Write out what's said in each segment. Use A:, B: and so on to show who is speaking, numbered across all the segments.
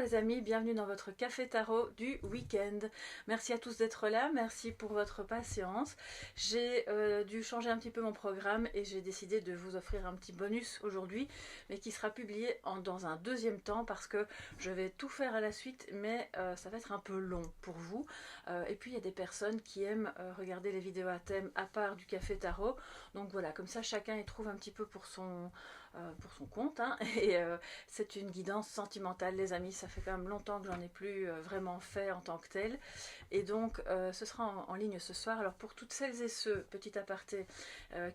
A: les amis, bienvenue dans votre café tarot du week-end. Merci à tous d'être là, merci pour votre patience. J'ai dû changer un petit peu mon programme et j'ai décidé de vous offrir un petit bonus aujourd'hui, mais qui sera publié dans un deuxième temps parce que je vais tout faire à la suite, mais ça va être un peu long pour vous. Et puis il y a des personnes qui aiment regarder les vidéos à thème à part du café tarot, donc voilà, comme ça chacun y trouve un petit peu pour son compte, hein. Et c'est une guidance sentimentale, les amis, ça fait quand même longtemps que j'en ai plus vraiment fait en tant que tel, et donc ce sera en ligne ce soir. Alors pour toutes celles et ceux, petit aparté,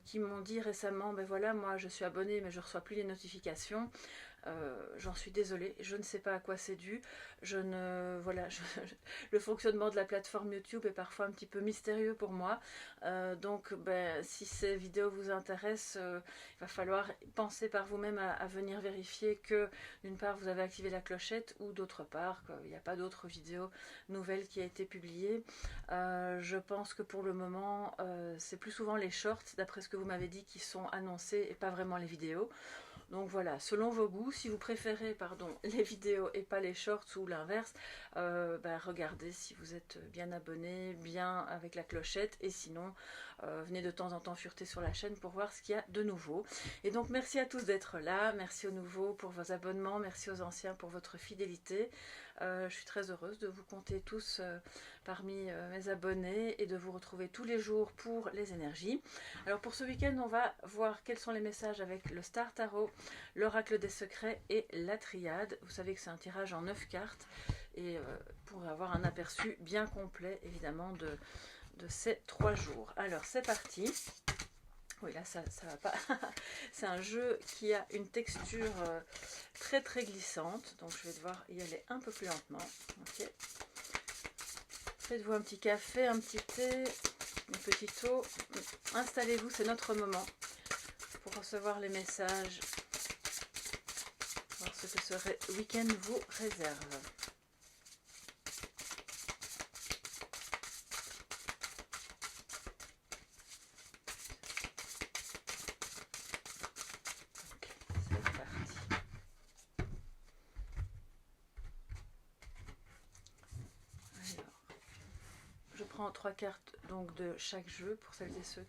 A: qui m'ont dit récemment, ben voilà, moi je suis abonnée mais je reçois plus les notifications, j'en suis désolée, je ne sais pas à quoi c'est dû. Le fonctionnement de la plateforme YouTube est parfois un petit peu mystérieux pour moi, donc ben, si ces vidéos vous intéressent, il va falloir penser par vous-même à venir vérifier que d'une part vous avez activé la clochette, ou d'autre part qu'il n'y a pas d'autres vidéos nouvelles qui a été publiée. Je pense que pour le moment c'est plus souvent les shorts, d'après ce que vous m'avez dit, qui sont annoncés et pas vraiment les vidéos. Donc voilà, selon vos goûts, si vous préférez les vidéos et pas les shorts, ou l'inverse, regardez si vous êtes bien abonné, bien avec la clochette, et sinon venez de temps en temps fureter sur la chaîne pour voir ce qu'il y a de nouveau. Et donc merci à tous d'être là, merci aux nouveaux pour vos abonnements, merci aux anciens pour votre fidélité. Je suis très heureuse de vous compter tous parmi mes abonnés et de vous retrouver tous les jours pour les énergies. Alors pour ce week-end, on va voir quels sont les messages avec le Star Tarot, l'Oracle des Secrets et la Triade. Vous savez que c'est un tirage en 9 cartes, et pour avoir un aperçu bien complet évidemment de ces 3 jours. Alors c'est parti. Oui, là ça va pas. C'est un jeu qui a une texture très très glissante, donc je vais devoir y aller un peu plus lentement. Ok. Faites-vous un petit café, un petit thé, une petite eau. Installez-vous, c'est notre moment pour recevoir les messages, voir ce que ce week-end vous réserve. Je prends 3 cartes donc de chaque jeu pour celles et ceux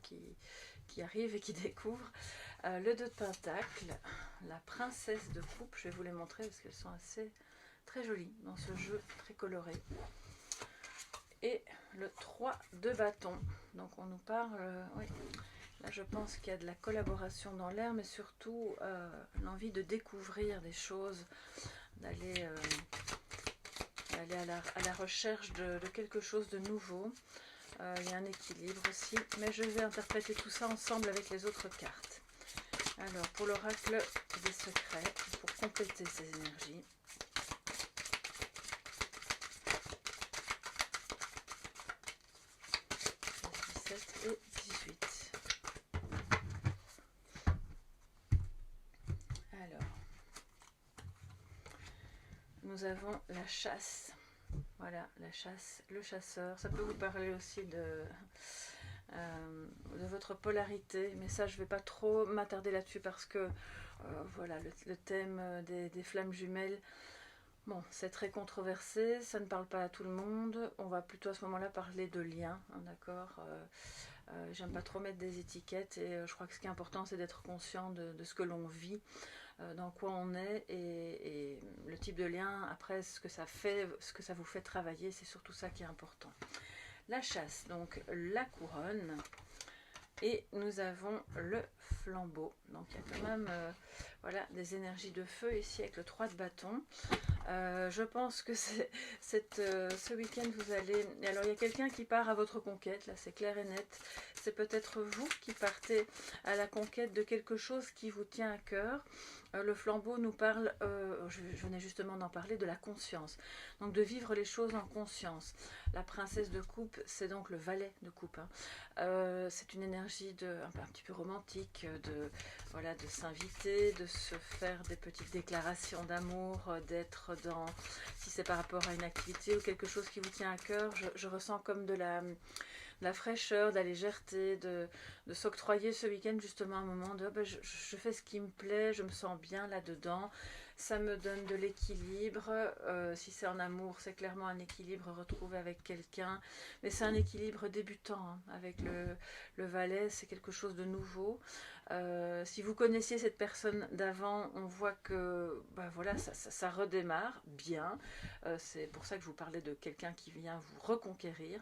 A: qui arrivent et qui découvrent. Le 2 de Pentacle, la princesse de coupe, je vais vous les montrer parce qu'elles sont très jolies dans ce jeu très coloré. Et le 3 de bâton, donc on nous parle, oui, là je pense qu'il y a de la collaboration dans l'air, mais surtout l'envie de découvrir des choses, d'aller à la recherche de quelque chose de nouveau. Il y a un équilibre aussi, mais je vais interpréter tout ça ensemble avec les autres cartes. Alors pour l'oracle des secrets, pour compléter ces énergies, et 18. Alors, nous avons la chasse. Voilà, la chasse, le chasseur. Ça peut vous parler aussi de votre polarité, mais ça je ne vais pas trop m'attarder là-dessus parce que voilà, le thème des flammes jumelles, bon, c'est très controversé, ça ne parle pas à tout le monde. On va plutôt à ce moment-là parler de liens, hein, d'accord. J'aime pas trop mettre des étiquettes, et je crois que ce qui est important, c'est d'être conscient de ce que l'on vit, dans quoi on est, et le type de lien, après, ce que ça fait, ce que ça vous fait travailler, c'est surtout ça qui est important. La chasse, donc la couronne, et nous avons le flambeau. Donc il y a quand même voilà, des énergies de feu ici avec le 3 de bâton. Je pense que ce week-end vous allez... Alors il y a quelqu'un qui part à votre conquête, là c'est clair et net. C'est peut-être vous qui partez à la conquête de quelque chose qui vous tient à cœur. Le flambeau nous parle, je venais justement d'en parler, de la conscience. Donc de vivre les choses en conscience. La princesse de coupe, c'est donc le valet de coupe, hein. C'est une énergie un petit peu romantique, voilà, de s'inviter, de se faire des petites déclarations d'amour, d'être dans, si c'est par rapport à une activité ou quelque chose qui vous tient à cœur, je ressens comme de la fraîcheur, de la légèreté, de s'octroyer ce week-end justement un moment de je fais ce qui me plaît, je me sens bien là-dedans. ça me donne de l'équilibre. Si c'est en amour, c'est clairement un équilibre retrouvé avec quelqu'un. Mais c'est un équilibre débutant, hein. Avec le valet, c'est quelque chose de nouveau. Si vous connaissiez cette personne d'avant, on voit que bah voilà, ça redémarre bien. C'est pour ça que je vous parlais de quelqu'un qui vient vous reconquérir.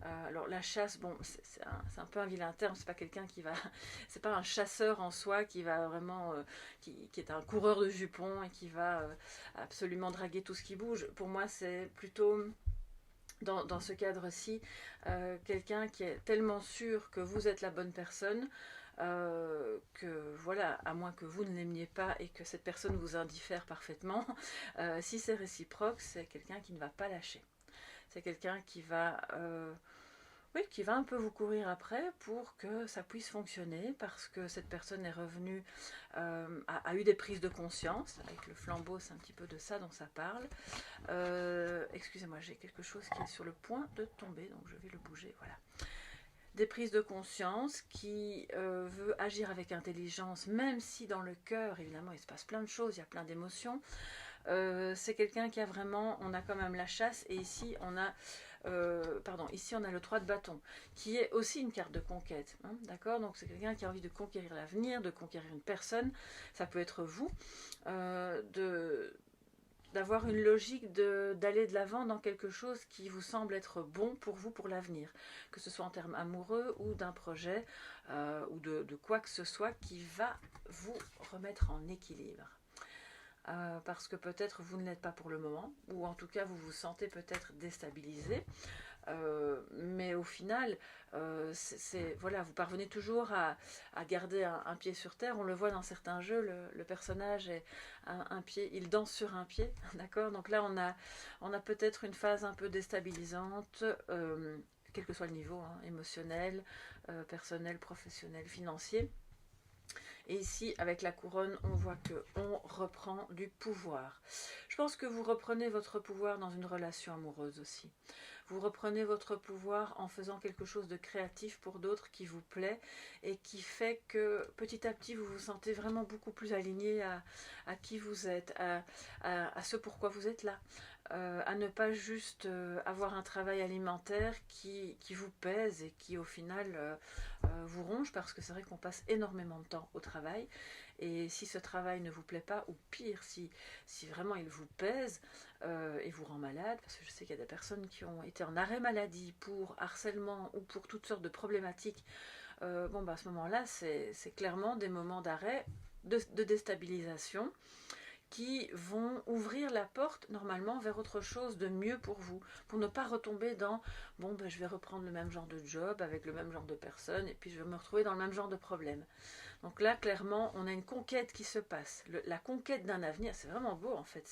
A: Alors la chasse, bon, c'est un peu un vilain terme, c'est pas quelqu'un qui va, c'est pas un chasseur en soi qui va vraiment, qui est un coureur de jupons et qui va absolument draguer tout ce qui bouge. Pour moi, c'est plutôt dans ce cadre-ci, quelqu'un qui est tellement sûr que vous êtes la bonne personne, que voilà, à moins que vous ne l'aimiez pas et que cette personne vous indiffère parfaitement, si c'est réciproque, c'est quelqu'un qui ne va pas lâcher. C'est quelqu'un oui, qui va un peu vous courir après pour que ça puisse fonctionner, parce que cette personne est revenue, a eu des prises de conscience. Avec le flambeau, c'est un petit peu de ça dont ça parle. Excusez-moi, j'ai quelque chose qui est sur le point de tomber, donc je vais le bouger, voilà. Des prises de conscience, qui veut agir avec intelligence, même si dans le cœur, évidemment, il se passe plein de choses, il y a plein d'émotions. C'est quelqu'un qui a vraiment, on a quand même la chasse, et ici on a ici on a le 3 de bâton, qui est aussi une carte de conquête, hein, d'accord. Donc c'est quelqu'un qui a envie de conquérir l'avenir, de conquérir une personne, ça peut être vous, d'avoir une logique d'aller de l'avant dans quelque chose qui vous semble être bon pour vous, pour l'avenir, que ce soit en termes amoureux ou d'un projet, ou de quoi que ce soit qui va vous remettre en équilibre. Parce que peut-être vous ne l'êtes pas pour le moment, ou en tout cas vous vous sentez peut-être déstabilisé, mais au final, voilà, vous parvenez toujours à garder un pied sur terre. On le voit dans certains jeux, le personnage est un pied, il danse sur un pied, d'accord. Donc là on a peut-être une phase un peu déstabilisante, quel que soit le niveau, hein, émotionnel, personnel, professionnel, financier. Et ici, avec la couronne, on voit qu'on reprend du pouvoir. Je pense que vous reprenez votre pouvoir dans une relation amoureuse aussi. Vous reprenez votre pouvoir en faisant quelque chose de créatif pour d'autres qui vous plaît et qui fait que petit à petit, vous vous sentez vraiment beaucoup plus aligné à qui vous êtes, à ce pourquoi vous êtes là. À ne pas juste avoir un travail alimentaire qui vous pèse et qui au final vous ronge, parce que c'est vrai qu'on passe énormément de temps au travail, et si ce travail ne vous plaît pas, ou pire, si vraiment il vous pèse et vous rend malade, parce que je sais qu'il y a des personnes qui ont été en arrêt maladie pour harcèlement ou pour toutes sortes de problématiques, bon bah à ce moment-là, c'est clairement des moments d'arrêt, de déstabilisation, qui vont ouvrir la porte normalement vers autre chose de mieux pour vous, pour ne pas retomber dans bon ben je vais reprendre le même genre de job avec le même genre de personnes et puis je vais me retrouver dans le même genre de problème. Donc là clairement on a une conquête qui se passe, la conquête d'un avenir, c'est vraiment beau en fait,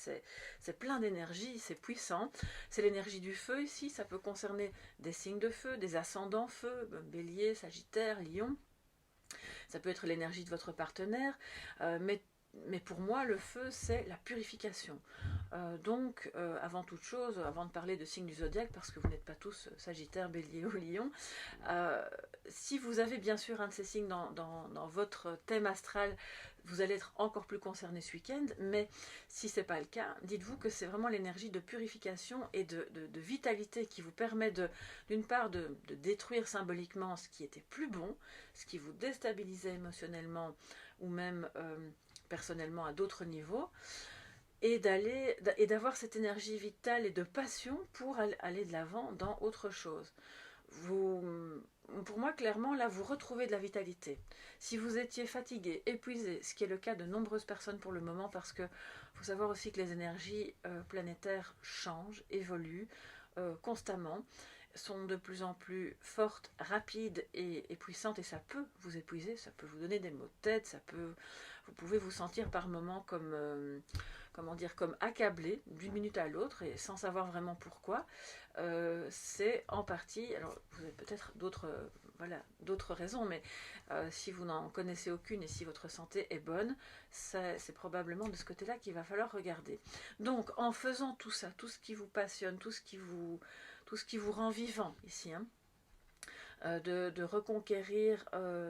A: c'est plein d'énergie, c'est puissant, c'est l'énergie du feu ici, ça peut concerner des signes de feu, des ascendants feu, bélier, sagittaire, lion, ça peut être l'énergie de votre partenaire, mais pour moi, le feu, c'est la purification. Donc, avant toute chose, avant de parler de signes du zodiaque, parce que vous n'êtes pas tous Sagittaire, Bélier ou Lion, si vous avez bien sûr un de ces signes dans votre thème astral, vous allez être encore plus concerné ce week-end, mais si ce n'est pas le cas, dites-vous que c'est vraiment l'énergie de purification et de vitalité qui vous permet d'une part de détruire symboliquement ce qui était plus bon, ce qui vous déstabilisait émotionnellement ou même personnellement à d'autres niveaux, et d'avoir cette énergie vitale et de passion pour aller de l'avant dans autre chose. Pour moi, clairement, là, vous retrouvez de la vitalité. Si vous étiez fatigué, épuisé, ce qui est le cas de nombreuses personnes pour le moment, parce que faut savoir aussi que les énergies planétaires changent, évoluent constamment, sont de plus en plus fortes, rapides et puissantes, et ça peut vous épuiser, ça peut vous donner des maux de tête, vous pouvez vous sentir par moments comme, comment dire, comme accablé d'une minute à l'autre et sans savoir vraiment pourquoi. C'est en partie, alors vous avez peut-être d'autres raisons, mais si vous n'en connaissez aucune et si votre santé est bonne, c'est probablement de ce côté-là qu'il va falloir regarder. Donc en faisant tout ça, tout ce qui vous passionne, tout ce qui vous rend vivant ici, hein, de reconquérir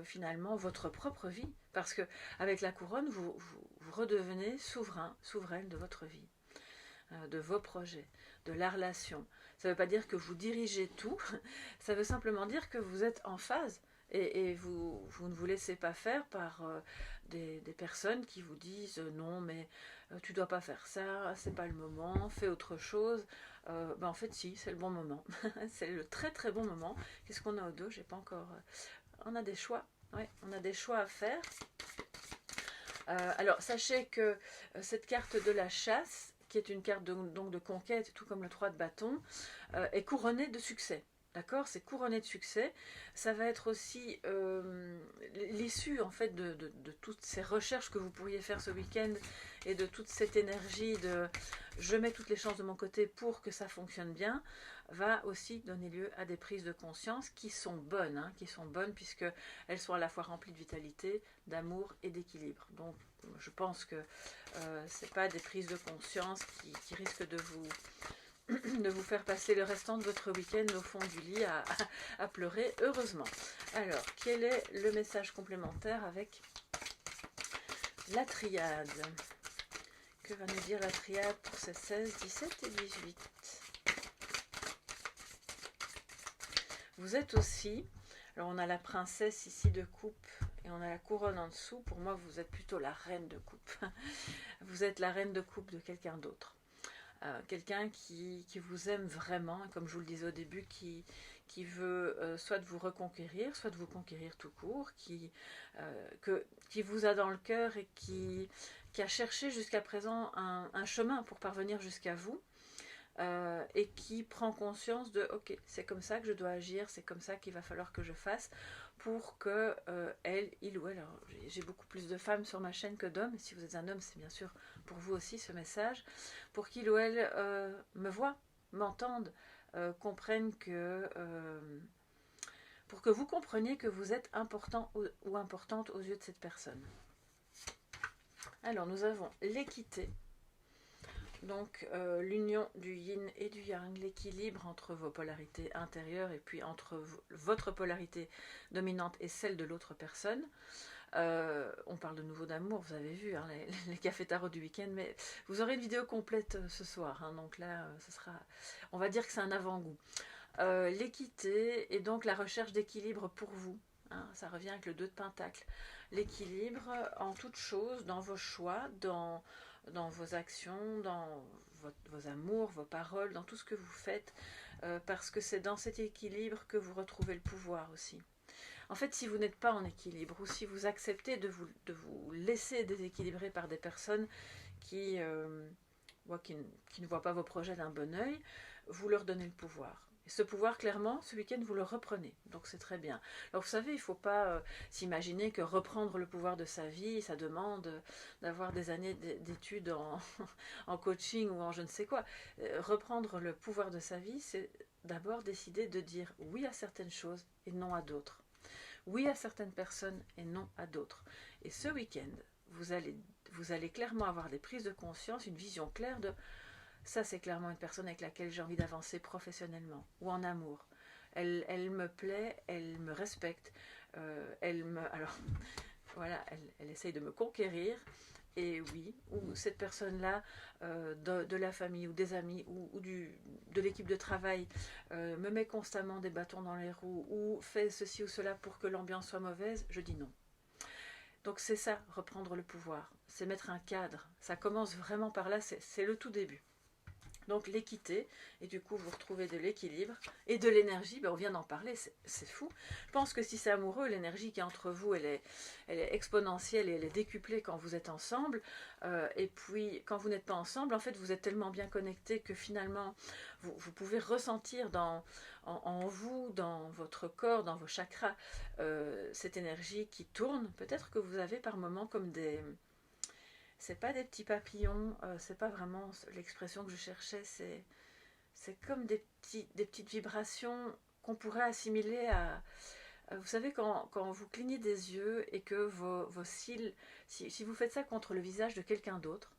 A: finalement votre propre vie, parce que avec la couronne vous vous redevenez souverain, souveraine de votre vie, de vos projets, de la relation. Ça ne veut pas dire que vous dirigez tout, ça veut simplement dire que vous êtes en phase et vous ne vous laissez pas faire par des personnes qui vous disent non mais tu ne dois pas faire ça, c'est pas le moment, fais autre chose. En fait si, c'est le bon moment, c'est le très très bon moment. Qu'est-ce qu'on a au dos? J'ai pas encore... on a des choix, ouais, on a des choix à faire. Alors sachez que cette carte de la chasse, qui est une carte donc de conquête, tout comme le 3 de bâton, est couronnée de succès. D'accord? C'est couronné de succès. Ça va être aussi l'issue en fait de toutes ces recherches que vous pourriez faire ce week-end et de toute cette énergie de je mets toutes les chances de mon côté pour que ça fonctionne bien, va aussi donner lieu à des prises de conscience qui sont bonnes, puisqu'elles sont à la fois remplies de vitalité, d'amour et d'équilibre. Donc je pense que ce n'est pas des prises de conscience qui risquent de vous faire passer le restant de votre week-end au fond du lit à pleurer, heureusement. Alors, quel est le message complémentaire avec la triade? Que va nous dire la triade pour ces 16, 17 et 18? Vous êtes aussi, alors on a la princesse ici de coupe et on a la couronne en dessous. Pour moi, vous êtes plutôt la reine de coupe. Vous êtes la reine de coupe de quelqu'un d'autre. Quelqu'un qui vous aime vraiment, comme je vous le disais au début, qui veut soit de vous reconquérir, soit de vous conquérir tout court, qui vous a dans le cœur et qui a cherché jusqu'à présent un chemin pour parvenir jusqu'à vous, et qui prend conscience de ok, c'est comme ça que je dois agir, c'est comme ça qu'il va falloir que je fasse pour que il ou elle, alors j'ai beaucoup plus de femmes sur ma chaîne que d'hommes, si vous êtes un homme c'est bien sûr pour vous aussi ce message, pour qu'il ou elle me voit, m'entende, comprenne que pour que vous compreniez que vous êtes important ou importante aux yeux de cette personne. Alors nous avons l'équité, donc l'union du yin et du yang, l'équilibre entre vos polarités intérieures et puis entre votre polarité dominante et celle de l'autre personne. On parle de nouveau d'amour, vous avez vu hein, les cafés tarot du week-end, mais vous aurez une vidéo complète ce soir, hein, donc là ce sera, on va dire que c'est un avant-goût. L'équité et donc la recherche d'équilibre pour vous, hein, ça revient avec le 2 de Pentacle, l'équilibre en toute chose, dans vos choix, dans vos actions, dans vos amours, vos paroles, dans tout ce que vous faites, parce que c'est dans cet équilibre que vous retrouvez le pouvoir aussi. En fait, si vous n'êtes pas en équilibre, ou si vous acceptez de vous laisser déséquilibrer par des personnes qui ne voient pas vos projets d'un bon œil, vous leur donnez le pouvoir. Et ce pouvoir, clairement, ce week-end, vous le reprenez. Donc c'est très bien. Alors vous savez, il ne faut pas s'imaginer que reprendre le pouvoir de sa vie, ça demande d'avoir des années d'études en coaching ou en je ne sais quoi. Reprendre le pouvoir de sa vie, c'est d'abord décider de dire oui à certaines choses et non à d'autres. Oui à certaines personnes et non à d'autres. Et ce week-end, vous allez clairement avoir des prises de conscience, une vision claire de ça, c'est clairement une personne avec laquelle j'ai envie d'avancer professionnellement ou en amour. Elle me plaît, elle me respecte, alors voilà, elle essaye de me conquérir. Et oui, ou cette personne-là, de la famille ou des amis ou de l'équipe de travail, me met constamment des bâtons dans les roues ou fait ceci ou cela pour que l'ambiance soit mauvaise, je dis non. Donc c'est ça, reprendre le pouvoir, c'est mettre un cadre. Ça commence vraiment par là, c'est le tout début. Donc l'équité, et du coup vous retrouvez de l'équilibre et de l'énergie, on vient d'en parler, c'est fou. Je pense que si c'est amoureux, l'énergie qui est entre vous, elle est exponentielle et elle est décuplée quand vous êtes ensemble. Et puis quand vous n'êtes pas ensemble, en fait vous êtes tellement bien connectés que finalement vous pouvez ressentir en vous, dans votre corps, dans vos chakras, cette énergie qui tourne. Peut-être que vous avez par moments comme c'est pas des petits papillons, c'est pas vraiment l'expression que je cherchais, c'est comme des petites vibrations qu'on pourrait assimiler à... Vous savez, quand vous clignez des yeux et que vos cils, si vous faites ça contre le visage de quelqu'un d'autre,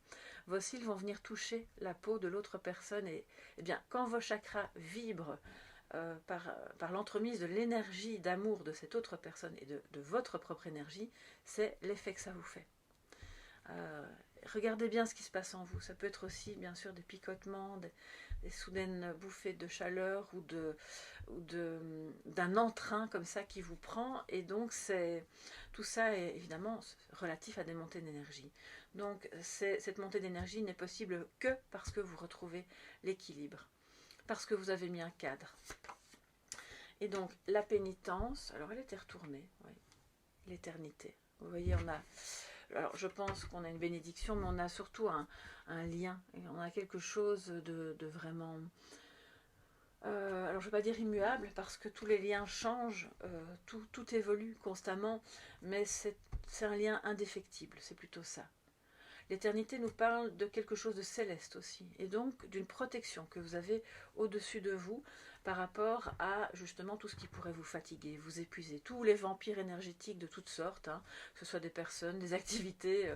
A: vos cils vont venir toucher la peau de l'autre personne et bien, quand vos chakras vibrent par l'entremise de l'énergie d'amour de cette autre personne et de votre propre énergie, c'est l'effet que ça vous fait. Regardez bien ce qui se passe en vous. Ça peut être aussi, bien sûr, des picotements, des soudaines bouffées de chaleur ou d'un entrain comme ça qui vous prend. Et donc, tout ça est évidemment relatif à des montées d'énergie. Donc, cette montée d'énergie n'est possible que parce que vous retrouvez l'équilibre, parce que vous avez mis un cadre. Et donc, la pénitence, alors elle était retournée, oui, l'éternité. Vous voyez, alors je pense qu'on a une bénédiction, mais on a surtout un lien, et on a quelque chose de vraiment... alors je ne vais pas dire immuable, parce que tous les liens changent, tout évolue constamment, mais c'est un lien indéfectible, c'est plutôt ça. L'éternité nous parle de quelque chose de céleste aussi, et donc d'une protection que vous avez au-dessus de vous par rapport à justement tout ce qui pourrait vous fatiguer, vous épuiser. Tous les vampires énergétiques de toutes sortes, hein, que ce soit des personnes, des activités,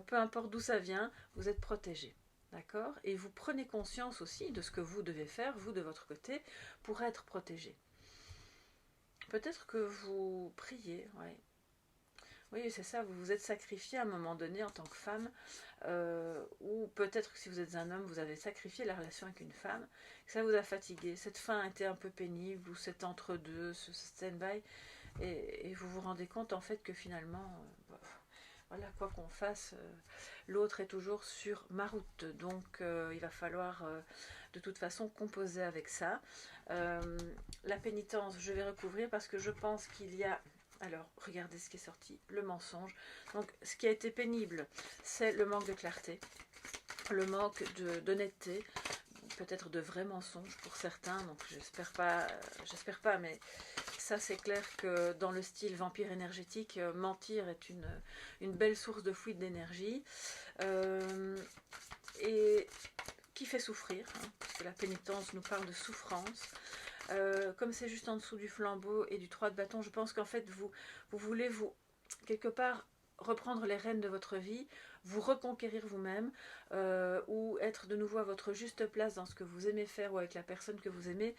A: peu importe d'où ça vient, vous êtes protégés. D'accord? Et vous prenez conscience aussi de ce que vous devez faire, vous de votre côté, pour être protégé. Peut-être que vous priez, ouais. Oui, c'est ça, vous vous êtes sacrifié à un moment donné en tant que femme, ou peut-être que si vous êtes un homme, vous avez sacrifié la relation avec une femme, que ça vous a fatigué, cette fin a été un peu pénible, ou cet entre-deux, ce stand-by, et vous vous rendez compte en fait que finalement, voilà, quoi qu'on fasse, l'autre est toujours sur ma route, donc il va falloir de toute façon composer avec ça. La pénitence, je vais recouvrir parce que je pense qu'il y a... Alors, regardez ce qui est sorti, le mensonge. Donc, ce qui a été pénible, c'est le manque de clarté, le manque d'honnêteté, peut-être de vrais mensonges pour certains. Donc, j'espère pas, mais ça, c'est clair que dans le style vampire énergétique, mentir est une belle source de fuite d'énergie. Et qui fait souffrir, hein, parce que la pénitence nous parle de souffrance. Comme c'est juste en dessous du flambeau et du 3 de bâton, je pense qu'en fait vous voulez quelque part reprendre les rênes de votre vie, vous reconquérir vous-même, ou être de nouveau à votre juste place dans ce que vous aimez faire ou avec la personne que vous aimez,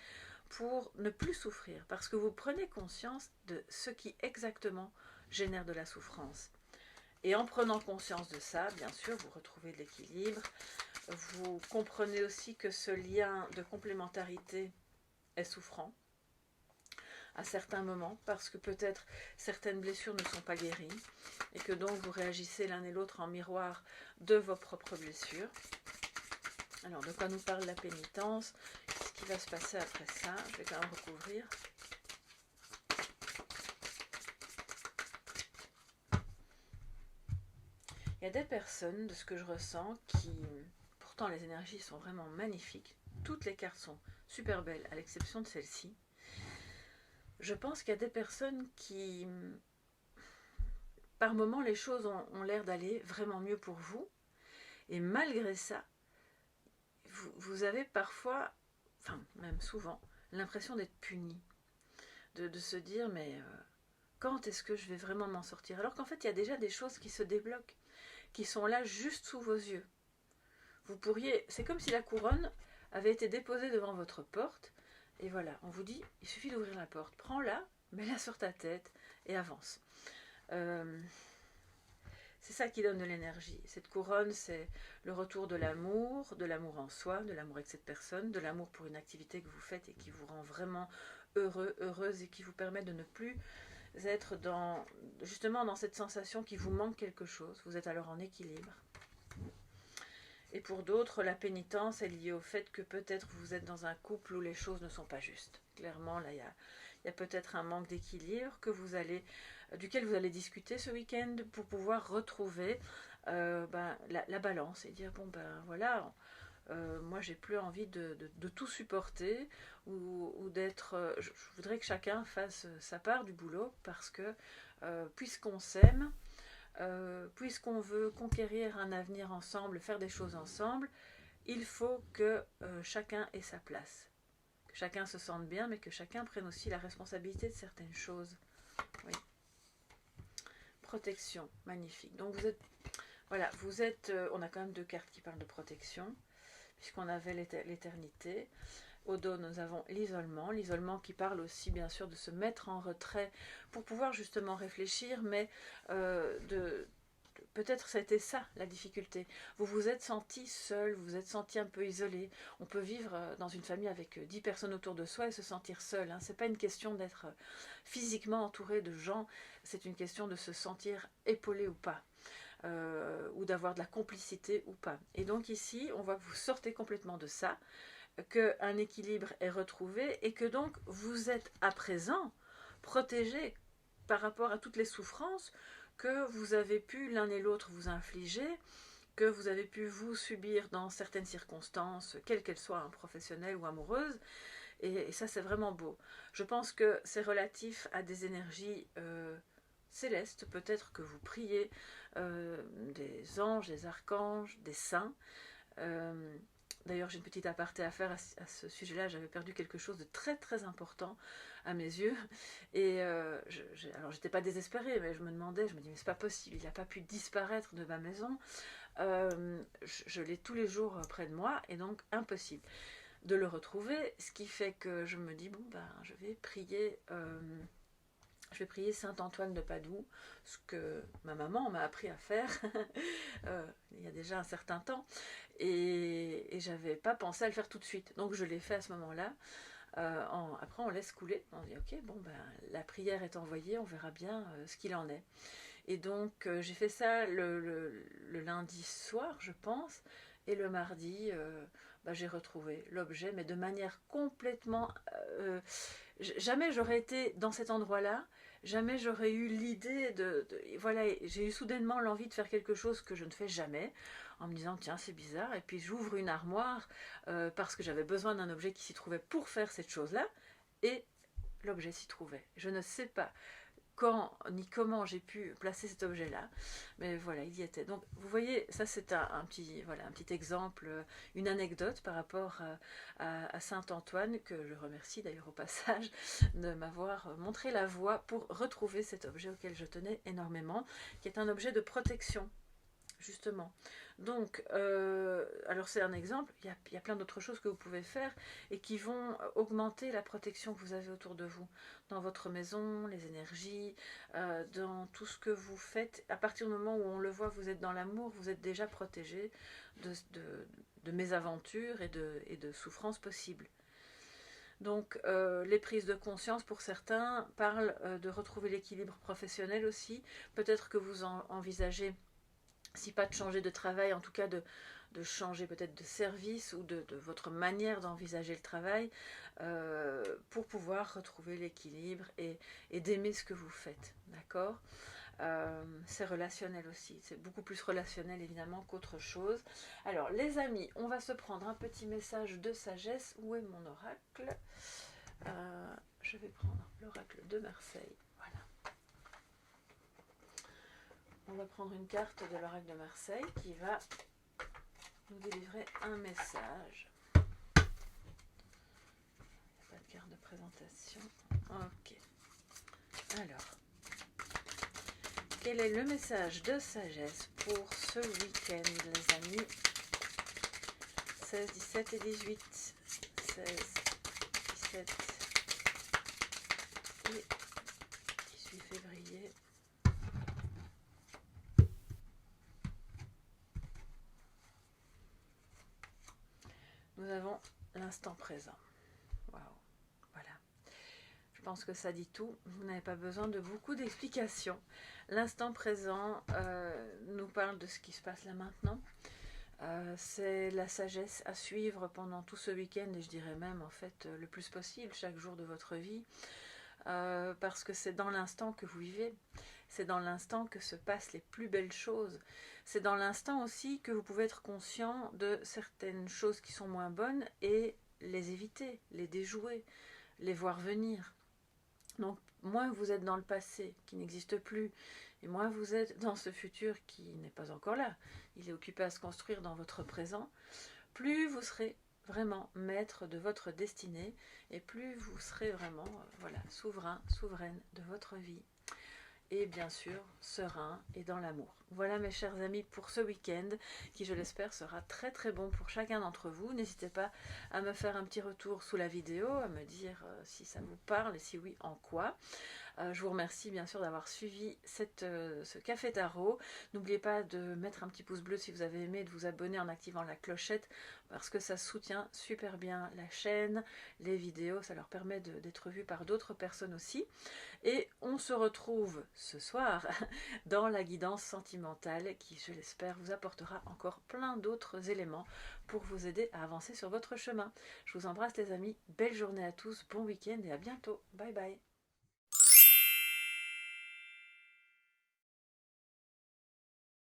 A: pour ne plus souffrir, parce que vous prenez conscience de ce qui exactement génère de la souffrance. Et en prenant conscience de ça, bien sûr, vous retrouvez de l'équilibre, vous comprenez aussi que ce lien de complémentarité est souffrant à certains moments, parce que peut-être certaines blessures ne sont pas guéries, et que donc vous réagissez l'un et l'autre en miroir de vos propres blessures. Alors, de quoi nous parle la pénitence? Qu'est-ce qui va se passer après ça? Je vais quand même recouvrir. Il y a des personnes, de ce que je ressens, qui... Pourtant, les énergies sont vraiment magnifiques. Toutes les cartes sont super belles, à l'exception de celle-ci. Je pense qu'il y a des personnes qui... Par moments, les choses ont l'air d'aller vraiment mieux pour vous. Et malgré ça, vous avez parfois, enfin même souvent, l'impression d'être puni. De se dire, mais quand est-ce que je vais vraiment m'en sortir? Alors qu'en fait, il y a déjà des choses qui se débloquent, qui sont là juste sous vos yeux. Vous pourriez, c'est comme si la couronne avait été déposée devant votre porte, et voilà, on vous dit, il suffit d'ouvrir la porte, prends-la, mets-la sur ta tête, et avance. C'est ça qui donne de l'énergie. Cette couronne, c'est le retour de l'amour en soi, de l'amour avec cette personne, de l'amour pour une activité que vous faites et qui vous rend vraiment heureux, heureuse, et qui vous permet de ne plus être justement dans cette sensation qu'il vous manque quelque chose. Vous êtes alors en équilibre. Et pour d'autres, la pénitence est liée au fait que peut-être vous êtes dans un couple où les choses ne sont pas justes. Clairement, là, il y a peut-être un manque d'équilibre duquel vous allez discuter ce week-end pour pouvoir retrouver la balance et dire, bon ben voilà, moi j'ai plus envie de tout supporter ou d'être... je voudrais que chacun fasse sa part du boulot, parce que puisqu'on s'aime, puisqu'on veut conquérir un avenir ensemble, faire des choses ensemble, il faut que chacun ait sa place. Que chacun se sente bien, mais que chacun prenne aussi la responsabilité de certaines choses. Oui. Protection, magnifique. Donc vous êtes, on a quand même 2 cartes qui parlent de protection, puisqu'on avait l'éternité. Au dos, nous avons l'isolement qui parle aussi bien sûr de se mettre en retrait pour pouvoir justement réfléchir, mais peut-être c'était ça la difficulté. Vous vous êtes senti seul, vous vous êtes senti un peu isolé. On peut vivre dans une famille avec 10 personnes autour de soi et se sentir seul. Hein. Ce n'est pas une question d'être physiquement entouré de gens, c'est une question de se sentir épaulé ou pas. Ou d'avoir de la complicité ou pas. Et donc ici, on voit que vous sortez complètement de ça, qu'un équilibre est retrouvé et que donc vous êtes à présent protégé par rapport à toutes les souffrances que vous avez pu l'un et l'autre vous infliger, que vous avez pu vous subir dans certaines circonstances, quelles qu'elles soient, hein, professionnelles ou amoureuses, et ça c'est vraiment beau. Je pense que c'est relatif à des énergies célestes, peut-être que vous priez des anges, des archanges, des saints. D'ailleurs, j'ai une petite aparté à faire à ce sujet-là. J'avais perdu quelque chose de très très important à mes yeux. Et alors, j'étais pas désespérée, mais je me dis, mais c'est pas possible, il n'a pas pu disparaître de ma maison. Je l'ai tous les jours près de moi, et donc impossible de le retrouver. Ce qui fait que je me dis, bon, ben, je vais prier Saint Antoine de Padoue, ce que ma maman m'a appris à faire il y a déjà un certain temps, et j'avais pas pensé à le faire tout de suite. Donc je l'ai fait à ce moment-là. Après on laisse couler, on dit ok, bon ben la prière est envoyée, on verra bien ce qu'il en est. Et donc j'ai fait ça le lundi soir, je pense, et le mardi, j'ai retrouvé l'objet, mais de manière complètement... jamais j'aurais été dans cet endroit-là, jamais j'aurais eu l'idée voilà, j'ai eu soudainement l'envie de faire quelque chose que je ne fais jamais, en me disant tiens c'est bizarre, et puis j'ouvre une armoire parce que j'avais besoin d'un objet qui s'y trouvait pour faire cette chose-là, et l'objet s'y trouvait. Je ne sais pas quand ni comment j'ai pu placer cet objet-là, mais voilà, il y était. Donc vous voyez, ça c'est un petit exemple, une anecdote par rapport à Saint Antoine, que je remercie d'ailleurs au passage de m'avoir montré la voie pour retrouver cet objet auquel je tenais énormément, qui est un objet de protection, justement. Donc, alors c'est un exemple, il y a plein d'autres choses que vous pouvez faire et qui vont augmenter la protection que vous avez autour de vous, dans votre maison, les énergies, dans tout ce que vous faites. À partir du moment où on le voit, vous êtes dans l'amour, vous êtes déjà protégé de mésaventures et de souffrances possibles. Donc les prises de conscience pour certains parlent de retrouver l'équilibre professionnel aussi. Peut-être que vous envisagez, si pas de changer de travail, en tout cas de changer peut-être de service ou de votre manière d'envisager le travail pour pouvoir retrouver l'équilibre et d'aimer ce que vous faites, d'accord. C'est relationnel aussi, c'est beaucoup plus relationnel évidemment qu'autre chose. Alors les amis, on va se prendre un petit message de sagesse. Où est mon oracle? Je vais prendre l'oracle de Marseille. On va prendre une carte de l'oracle de Marseille qui va nous délivrer un message. Il n'y a pas de carte de présentation. Ok. Alors, quel est le message de sagesse pour ce week-end, les amis? 16, 17 et 18. 16, 17 et 18 février. Nous avons l'instant présent. Waouh, voilà. Je pense que ça dit tout. Vous n'avez pas besoin de beaucoup d'explications. L'instant présent nous parle de ce qui se passe là maintenant. C'est la sagesse à suivre pendant tout ce week-end, et je dirais même en fait le plus possible, chaque jour de votre vie. Parce que c'est dans l'instant que vous vivez. C'est dans l'instant que se passent les plus belles choses. C'est dans l'instant aussi que vous pouvez être conscient de certaines choses qui sont moins bonnes et les éviter, les déjouer, les voir venir. Donc, moins vous êtes dans le passé, qui n'existe plus, et moins vous êtes dans ce futur qui n'est pas encore là, il est occupé à se construire dans votre présent, plus vous serez vraiment maître de votre destinée, et plus vous serez vraiment souverain, souveraine de votre vie. et bien sûr serein et dans l'amour. Voilà mes chers amis pour ce week-end qui je l'espère sera très très bon pour chacun d'entre vous. N'hésitez pas à me faire un petit retour sous la vidéo, à me dire si ça vous parle et si oui en quoi. Je vous remercie bien sûr d'avoir suivi ce café tarot. N'oubliez pas de mettre un petit pouce bleu si vous avez aimé, de vous abonner en activant la clochette parce que ça soutient super bien la chaîne, les vidéos, ça leur permet d'être vus par d'autres personnes aussi. Et on se retrouve ce soir dans la guidance sentimentale qui, je l'espère, vous apportera encore plein d'autres éléments pour vous aider à avancer sur votre chemin. Je vous embrasse les amis, belle journée à tous, bon week-end et à bientôt. Bye bye.